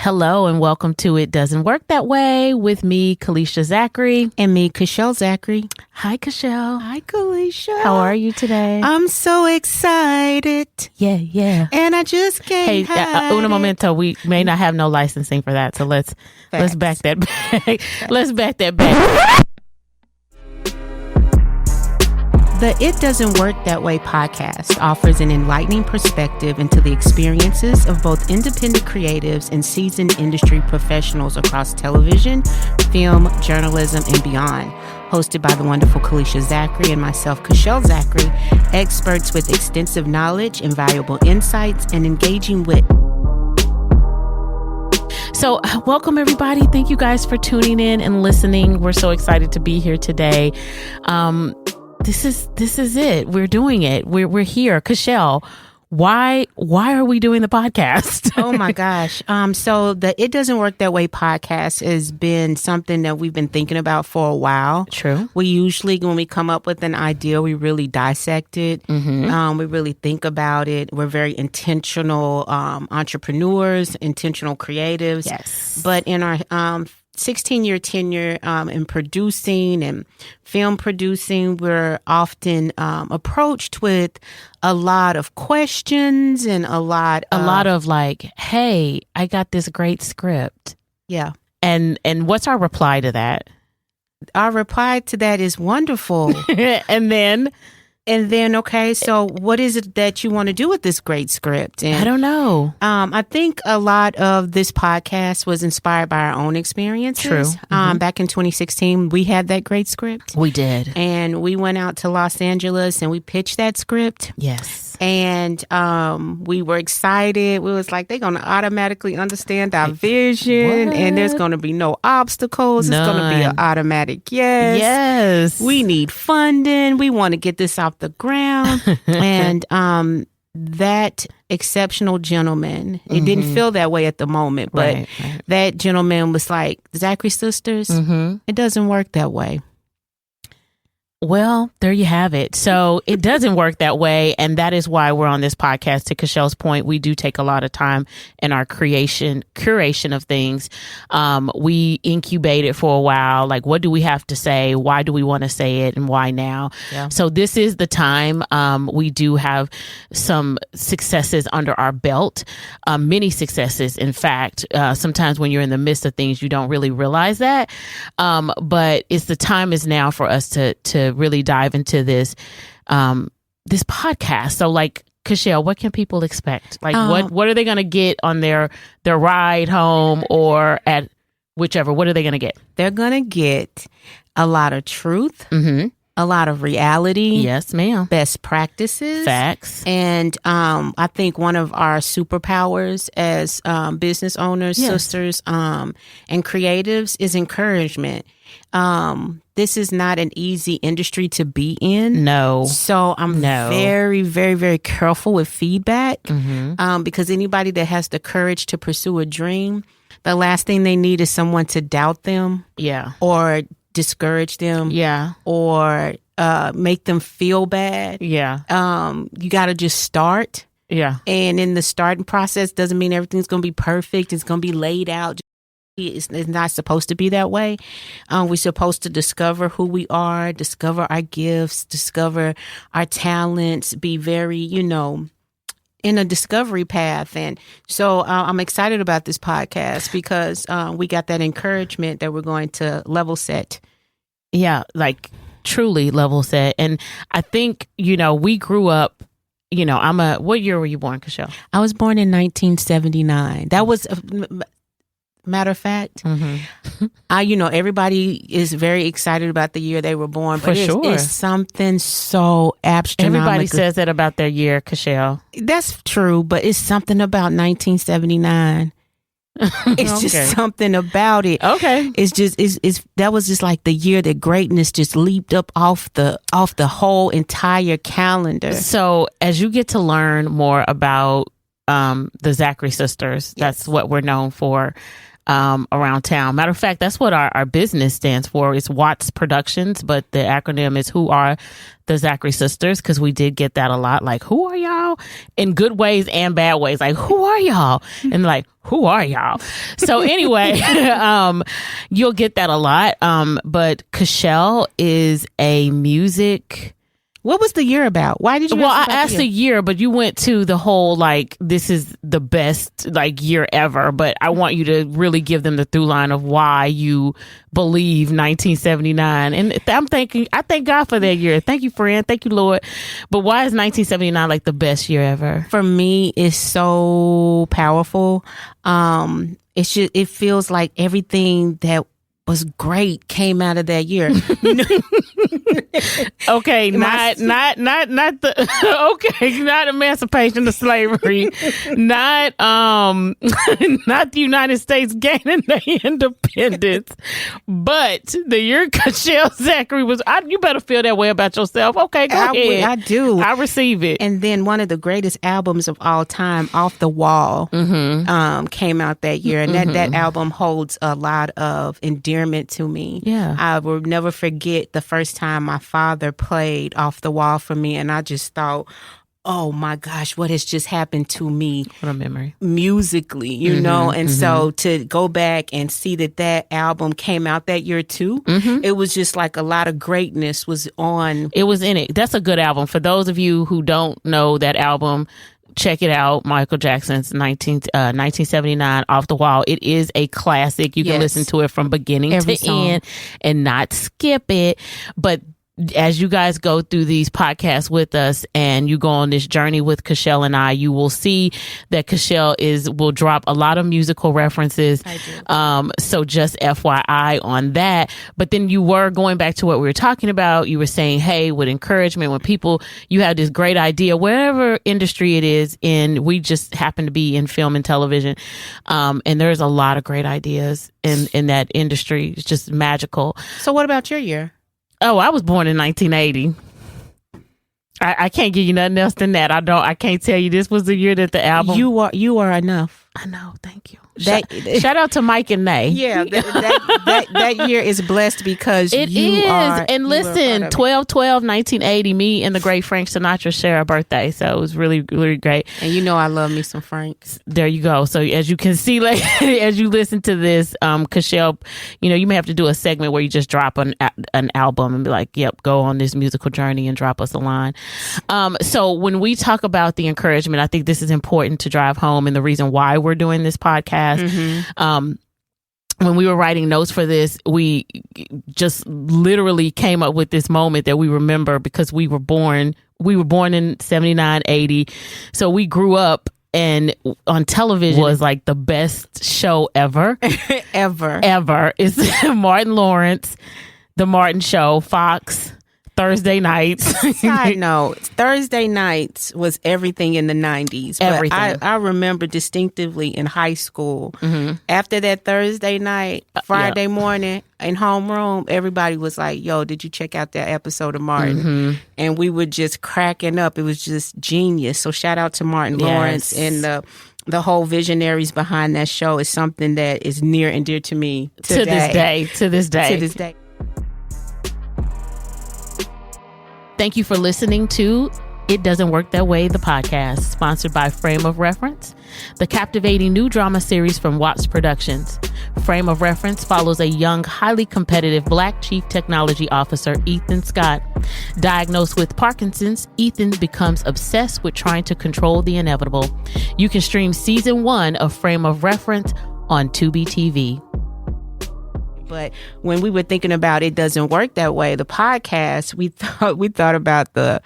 Hello and welcome to It Doesn't Work That Way with me, Kalisha Zachery. And me, Kachelle Zachery. Hi, Kachelle. Hi, Kalisha. How are you today? I'm so excited. Yeah. And I just can't hide un momento, we may not have no licensing for that, so let's back that back. Let's back that back. The It Doesn't Work That Way podcast offers an enlightening perspective into the experiences of both independent creatives and seasoned industry professionals across television, film, journalism, and beyond. Hosted by the wonderful Kalisha Zachery and myself, Kachelle Zachery, experts with extensive knowledge, invaluable insights, and engaging wit. So welcome, everybody. Thank you guys for tuning in and listening. We're so excited to be here today. This is it. We're doing it. We're here. Kachelle, why are we doing the podcast? Oh my gosh. So the It Doesn't Work That Way podcast has been something that we've been thinking about for a while. True. We usually, when we come up with an idea, we really dissect it. Mm-hmm. We really think about it. We're very intentional entrepreneurs, intentional creatives. Yes. But in our 16-year tenure in producing and film producing, we're often approached with a lot of questions and a lot of like, hey, I got this great script. Yeah. And what's our reply to that? Our reply to that is wonderful. And then, okay, so what is it that you want to do with this great script? And I don't know. I think a lot of this podcast was inspired by our own experiences. True. Mm-hmm. Back in 2016, we had that great script. We did. And we went out to Los Angeles and we pitched that script. Yes. And we were excited. We was like, they're going to automatically understand our vision. What? And there's going to be no obstacles. None. It's going to be an automatic yes. Yes. We need funding. We want to get this off the ground. And that exceptional gentleman, it didn't feel that way at the moment, but right. that gentleman was like, Zachery sisters, it doesn't work that way. Well, there you have it. So it doesn't work that way. And that is why we're on this podcast. To Kachelle's point, we do take a lot of time in our curation of things. We incubate it for a while. Like, what do we have to say? Why do we want to say it? And why now? Yeah. So this is the time. We do have some successes under our belt, many successes. In fact, sometimes when you're in the midst of things, you don't really realize that. But the time is now for us to really dive into this podcast. So, like, Kachelle, what can people expect? Like, what are they going to get on their ride home or at whichever? What are they going to get? They're going to get a lot of truth, a lot of reality. Yes, ma'am. Best practices. Facts. And I think one of our superpowers as business owners, sisters, and creatives is encouragement. This is not an easy industry to be in. No. So I'm very, very, very careful with feedback because anybody that has the courage to pursue a dream, the last thing they need is someone to doubt them. Yeah. Or discourage them. Yeah. Or make them feel bad. Yeah. You got to just start. Yeah. And in the starting process doesn't mean everything's going to be perfect. It's going to be laid out. It's not supposed to be that way. We're supposed to discover who we are, discover our gifts, discover our talents, be very, in a discovery path. And so I'm excited about this podcast because we got that encouragement that we're going to level set. Yeah, like truly level set. And I think, we grew up, what year were you born, Kachelle? I was born in 1979. That was... Matter of fact, everybody is very excited about the year they were born. But it's something so astronomical. Everybody says that about their year, Kachelle. That's true, but it's something about 1979. It's just something about it. Okay, it's just that was just like the year that greatness just leaped up off the whole entire calendar. So as you get to learn more about the Zachery sisters, that's what we're known for. around town. Matter of fact, that's what our business stands for. It's WATZS Productions, but the acronym is Who Are the Zachery Sisters, because we did get that a lot. Like, who are y'all? In good ways and bad ways. Like, who are y'all? And like, who are y'all? So anyway, you'll get that a lot. But Kachelle is a music... What was the year about? Why did you? Well, I asked the year, but you went to the whole, like, this is the best, like, year ever. But I want you to really give them the through line of why you believe 1979. And I thank God for that year. Thank you, friend. Thank you, Lord. But why is 1979 like the best year ever? For me, it's so powerful. It feels like everything that was great came out of that year. Okay, not emancipation to slavery, not not the United States gaining their independence, but the year Kachelle Zachery was. You better feel that way about yourself. Okay, go ahead. I do. I receive it. And then one of the greatest albums of all time, Off the Wall, came out that year, and that album holds a lot of endearment to me. Yeah, I will never forget the first time my father played Off the Wall for me, and I just thought, oh my gosh, what has just happened to me? What a memory. Musically, you know? And so to go back and see that album came out that year too, it was just like a lot of greatness was on. It was in it. That's a good album. For those of you who don't know that album, check it out. Michael Jackson's 1979 Off the Wall. It is a classic. You can listen to it from beginning to end and not skip it. But as you guys go through these podcasts with us and you go on this journey with Kachelle and I, you will see that Kachelle will drop a lot of musical references. So just FYI on that. But then you were going back to what we were talking about. You were saying, hey, with encouragement, when people, you have this great idea, whatever industry it is in, we just happen to be in film and television. And there's a lot of great ideas in that industry. It's just magical. So what about your year? Oh, I was born in 1980. I can't give you nothing else than that. I can't tell you this was the year that the album. You are enough. I know. Thank you. Shout out to Mike and Nay. Yeah, that year is blessed because it is. And listen, 12/12/1980, me and the great Frank Sinatra share a birthday, so it was really, really great. And you know I love me some Franks. There you go. So as you can see, like, as you listen to this, Kachelle, you may have to do a segment where you just drop an album and be like, "Yep, go on this musical journey and drop us a line." So when we talk about the encouragement, I think this is important to drive home, and the reason why we're doing this podcast. When we were writing notes for this, we just literally came up with this moment that we remember because we were born in 79, 80. So we grew up, and on television was like the best show ever. ever. It's Martin Lawrence, The Martin Show, Fox. Thursday nights. Side note, Thursday nights was everything in the 90s. Everything. But I remember distinctively in high school, after that Thursday night, Friday morning in homeroom, everybody was like, yo, did you check out that episode of Martin? And we were just cracking up. It was just genius. So shout out to Martin Lawrence and the whole visionaries behind that show is something that is near and dear to me today. To this day. Thank you for listening to It Doesn't Work That Way, the podcast, sponsored by Frame of Reference, the captivating new drama series from WATZS Productions. Frame of Reference follows a young, highly competitive Black Chief Technology Officer, Ethan Scott. Diagnosed with Parkinson's, Ethan becomes obsessed with trying to control the inevitable. You can stream season 1 of Frame of Reference on Tubi TV. But when we were thinking about It Doesn't Work That Way, the podcast, we thought about the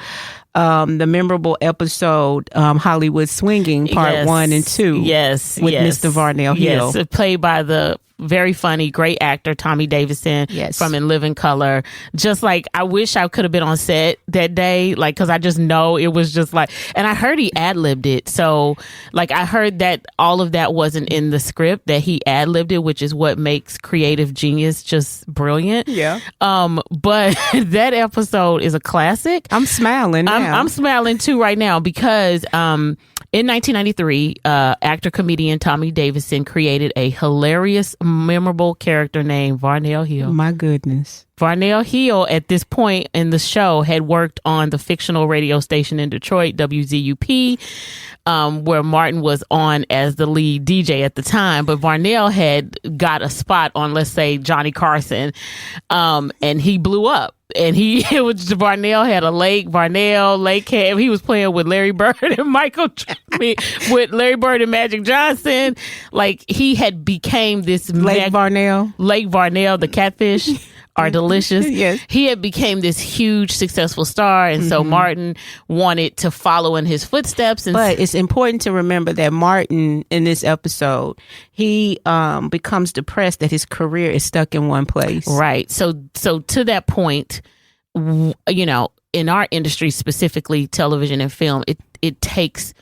memorable episode Hollywood Swinging Part 1 and 2. Yes, with Mr. Varnell Hill. Yes, played by the very funny, great actor, Tommy Davidson from In Living Color. Just like, I wish I could have been on set that day, like, because I just know it was just like, and I heard he ad-libbed it. So, like, I heard that all of that wasn't in the script, that he ad-libbed it, which is what makes creative genius just brilliant. Yeah. But that episode is a classic. I'm smiling now. I'm smiling too right now because in 1993, actor-comedian Tommy Davidson created a hilarious, memorable character named Varnell Hill. My goodness. Varnell Hill, at this point in the show, had worked on the fictional radio station in Detroit, WZUP, where Martin was on as the lead DJ at the time. But Varnell had got a spot on, let's say, Johnny Carson, and he blew up. And Varnell had a lake. Varnell Lake he was playing with Larry Bird and with Larry Bird and Magic Johnson. Like, he had became this Lake Varnell, the catfish are delicious. Yes. He had became this huge successful star, and so Martin wanted to follow in his footsteps. But it's important to remember that Martin, in this episode, he becomes depressed that his career is stuck in one place. Right. So to that point, you know, in our industry, specifically television and film, it takes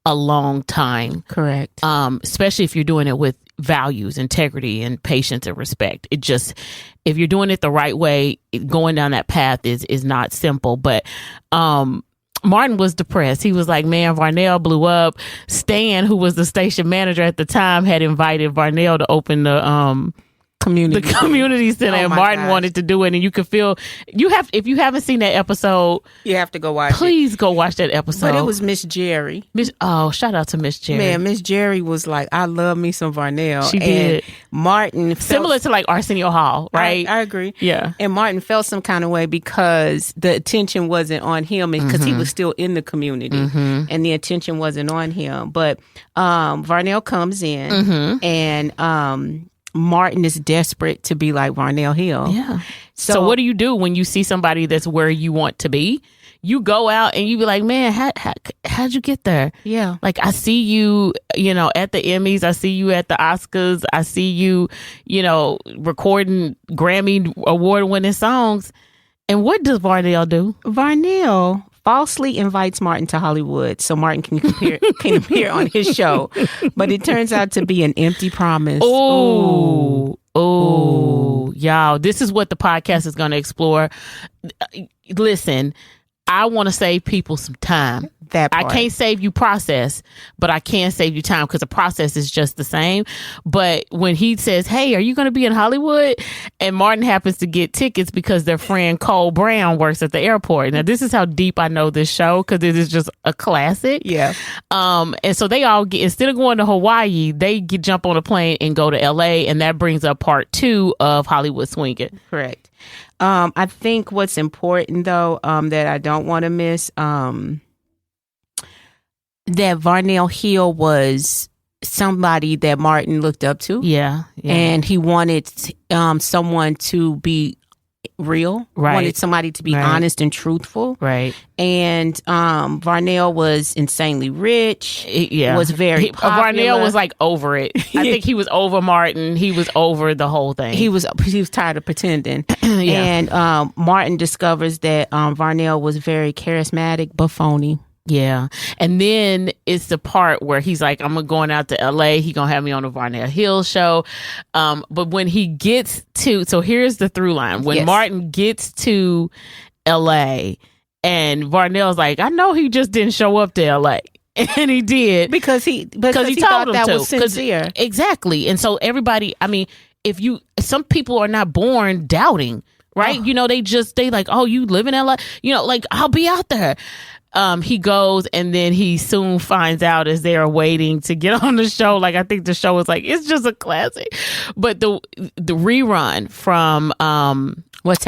a long time. Correct. Especially if you're doing it with values, integrity, and patience and respect. If you're doing it the right way, going down that path is not simple. But Martin was depressed. He was like, man, Varnell blew up. Stan, who was the station manager at the time, had invited Varnell to open the community center, and Martin wanted to do it. And you could feel if you haven't seen that episode, you have to go watch please go watch that episode. But it was Miss Jerry. Shout out to Miss Jerry. Man, Miss Jerry was like, I love me some Varnell. She did. Martin similar to like Arsenio Hall, right? I agree. Yeah. And Martin felt some kind of way because the attention wasn't on him, because he was still in the community, and the attention wasn't on him. But Varnell comes in, and Martin is desperate to be like Varnell Hill. Yeah. So what do you do when you see somebody that's where you want to be? You go out and you be like, man, how'd you get there? Yeah. Like, I see you, you know, at the Emmys. I see you at the Oscars. I see you, you know, recording Grammy award winning songs. And what does Varnell do? Varnell falsely invites Martin to Hollywood so Martin can appear on his show. But it turns out to be an empty promise. Oh, y'all, this is what the podcast is going to explore. Listen, I want to save people some time. That part. I can't save you process, but I can save you time, because the process is just the same. But when he says, hey, are you going to be in Hollywood? And Martin happens to get tickets because their friend Cole Brown works at the airport. Now, this is how deep I know this show, because it is just a classic. Yeah. And so they all get, instead of going to Hawaii, they jump on a plane and go to LA. And that brings up part 2 of Hollywood Swinging. Correct. I think what's important, though, that I don't want to miss, that Varnell Hill was somebody that Martin looked up to. Yeah. And he wanted someone to be real. Right. Wanted somebody to be honest and truthful. Right. And Varnell was insanely rich. Was very popular. Varnell was like over it. I think he was over Martin. He was over the whole thing. He was tired of pretending. And Martin discovers that Varnell was very charismatic but phony. Yeah. And then it's the part where he's like, I'm going out to LA. He gonna have me on the Varnell Hill show. But when he gets to, so here's the through line. When Martin gets to LA and Varnell's like, I know he just didn't show up to LA. And he did. Because he told thought him that to. was sincere. Exactly. And so everybody, I mean, some people are not born doubting, right? Oh. You know, they like, oh, you live in LA? You know, like, I'll be out there. He goes, and then he soon finds out as they're waiting to get on the show. Like, I think the show is like, it's just a classic. But the rerun from What's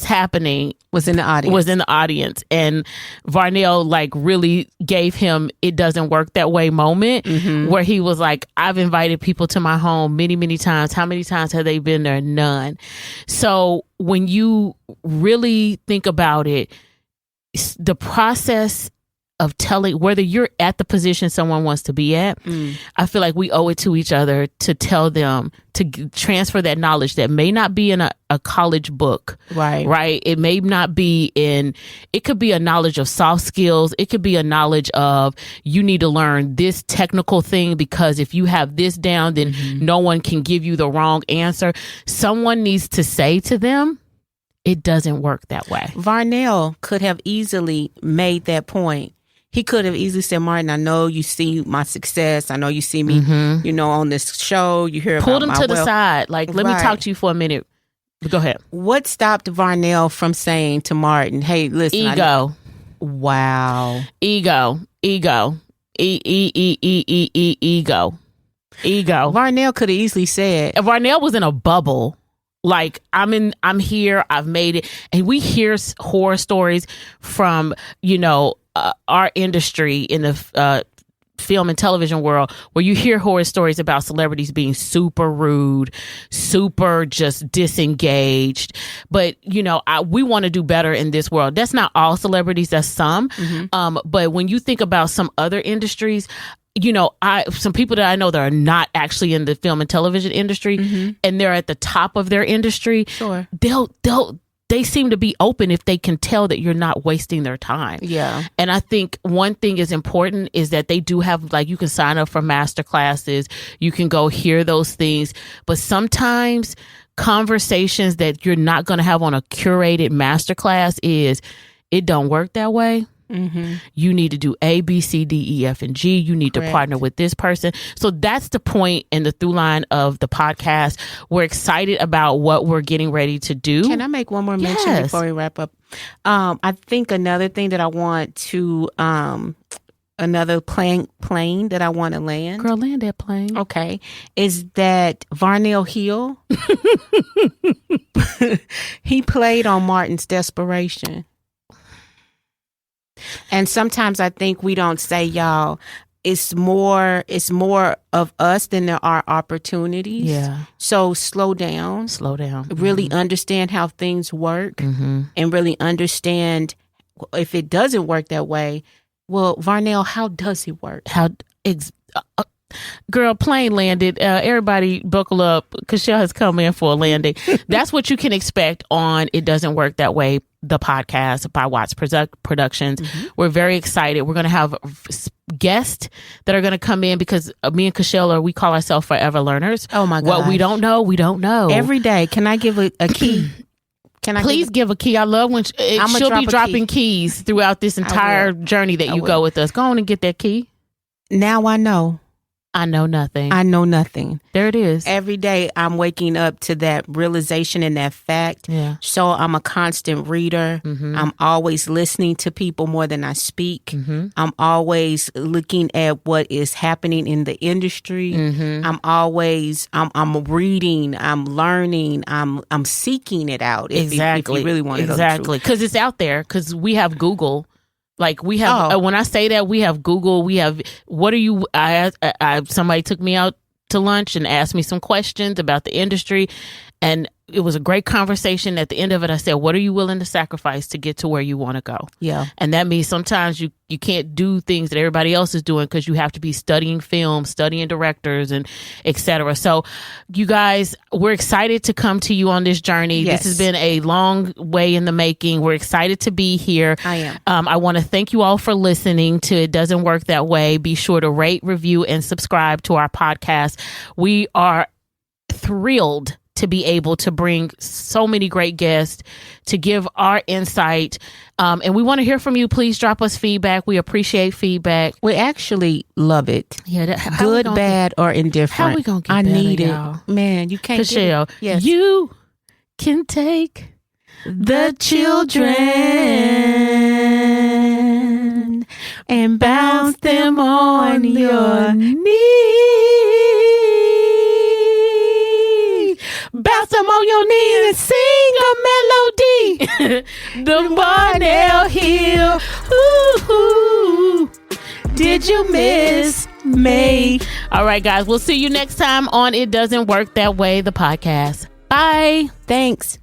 Happening was in the audience. And Varnell like really gave him "it doesn't work that way" moment, where he was like, I've invited people to my home many, many times. How many times have they been there? None. So when you really think about it, the process telling, whether you're at the position someone wants to be at, I feel like we owe it to each other to tell them to transfer that knowledge that may not be in a college book. Right. It may not be it could be a knowledge of soft skills. It could be a knowledge of you need to learn this technical thing because if you have this down, then no one can give you the wrong answer. Someone needs to say to them, it doesn't work that way. Varnell could have easily made that point. He could have easily said, Martin, I know you see my success. I know you see me, on this show. You hear Pulled about him my to the side. Like, let me talk to you for a minute. Go ahead. What stopped Varnell from saying to Martin, hey, listen. Ego. Wow. Ego. Ego. Ego. Varnell could have easily said. Varnell was in a bubble. Like, I'm here, I've made it. And we hear horror stories from, our industry in the film and television world where you hear horror stories about celebrities being super rude, super just disengaged. But, we want to do better in this world. That's not all celebrities, that's some. But when you think about some other industries, some people that I know that are not actually in the film and television industry and they're at the top of their industry, sure, they seem to be open if they can tell that you're not wasting their time. Yeah. And I think one thing is important is that they do have, like, you can sign up for master classes. You can go hear those things. But sometimes conversations that you're not going to have on a curated master class is, it don't work that way. You need to do A, B, C, D, E, F, and G. You need to partner with this person. So that's the point and the through line of the podcast. We're excited about what we're getting ready to do. Can I make one more mention before we wrap up? I think another thing that I want to, another plane that I want to land. Girl, land that plane. Okay. Is that Varnell Hill? He played on Martin's desperation. And sometimes I think we don't say, y'all, it's more of us than there are opportunities. Yeah. So slow down. Really understand how things work and really understand if it doesn't work that way. Well, Varnell, how does it work? Girl, plane landed. Everybody buckle up. Kachelle has come in for a landing. That's what you can expect on It Doesn't Work That Way, the podcast by WATZS Productions. We're very excited. We're going to have guests that are going to come in because me and Kachelle we call ourselves forever learners. Oh my God. What we don't know, we don't know. Every day. Can I give a key? Please give a key. I love when she'll be dropping keys throughout this entire journey that you go with us. Go on and get that key. Now I know. I know nothing. There it is. Every day I'm waking up to that realization and that fact. Yeah. So I'm a constant reader. I'm always listening to people more than I speak. I'm always looking at what is happening in the industry. I'm reading, I'm learning, I'm seeking it out. Exactly. If you really want to know the truth. Because it's out there. Because we have Google. Like we have, when I say that, we have Google, we have, somebody took me out to lunch and asked me some questions about the industry. And it was a great conversation. At the end of it, I said, what are you willing to sacrifice to get to where you want to go? Yeah. And that means sometimes you can't do things that everybody else is doing because you have to be studying film, studying directors, and et cetera. So you guys, we're excited to come to you on this journey. Yes. This has been a long way in the making. We're excited to be here. I am. I want to thank you all for listening to It Doesn't Work That Way. Be sure to rate, review, and subscribe to our podcast. We are thrilled to be able to bring so many great guests to give our insight. And we want to hear from you. Please drop us feedback. We appreciate feedback. We actually love it. Yeah, good, bad, or indifferent. How we going to get I better, need y'all? it. Man, you can't Kachelle, get it. Yes. You can take the children and bounce them on your knee. Bounce them on your knee and sing a melody. The Varnell Hill. Ooh, did you miss me? All right, guys. We'll see you next time on It Doesn't Work That Way, the podcast. Bye. Thanks.